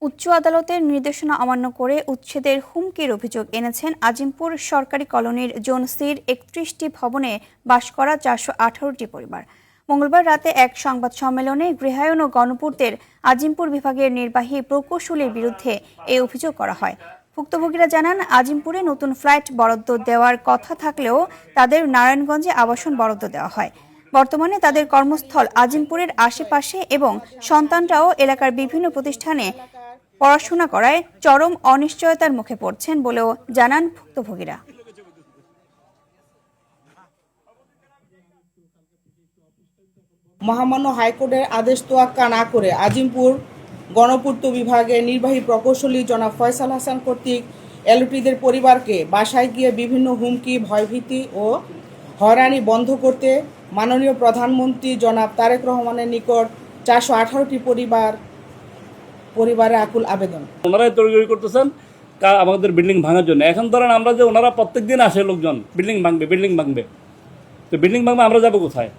উচ্চ আদালতের নির্দেশনা অমান্য করে উচ্ছেদের হুমকির অভিযোগ এনেছেন আজিমপুর সরকারি কলোনির জোন সির ৩১টি ভবনে বাস করা ৪১৮টি পরিবার। মঙ্গলবার রাতে এক সংবাদ সম্মেলনে গৃহায়ন ও গণপূর্তের আজিমপুর বিভাগের নির্বাহী প্রকৌশলীর বিরুদ্ধে এই অভিযোগ করা হয়। ভুক্তভোগীরা জানান, আজিমপুরে নতুন ফ্ল্যাট বরাদ্দ দেওয়ার কথা থাকলেও তাদের নারায়ণগঞ্জে আবাসন বরাদ্দ দেওয়া হয়। বর্তমানে তাদের কর্মস্থল আজিমপুরের আশেপাশে এবং সন্তানরাও এলাকার বিভিন্ন প্রতিষ্ঠানে পড়াশোনা করায় চরম অনিশ্চয়তার মুখে পড়ছেন বলেও জানান ভুক্তভোগীরা। মহামান্য হাইকোর্টের আদেশ তোয়াক্কা না করে আজিমপুর গণপূর্ত বিভাগের নির্বাহী প্রকৌশলী জনাব ফয়সাল হাসান কর্তৃক এলটিদের পরিবারকে বাসায় গিয়ে বিভিন্ন হুমকি, ভয়ভীতি ও হয়রানি বন্ধ করতে মাননীয় প্রধানমন্ত্রী জনাব তারেক রহমানের নিকট ৪১৮টি পরিবারের আকুল আবেদন। ওনারাই তৈরি করতেছেন আমাদের বিল্ডিং ভাঙার জন্য। এখন ধরেন আমরা যে ওনারা প্রত্যেক দিন আসে লোকজন বিল্ডিং ভাঙবে, তো বিল্ডিং ভাঙবে আমরা যাবো কোথায়?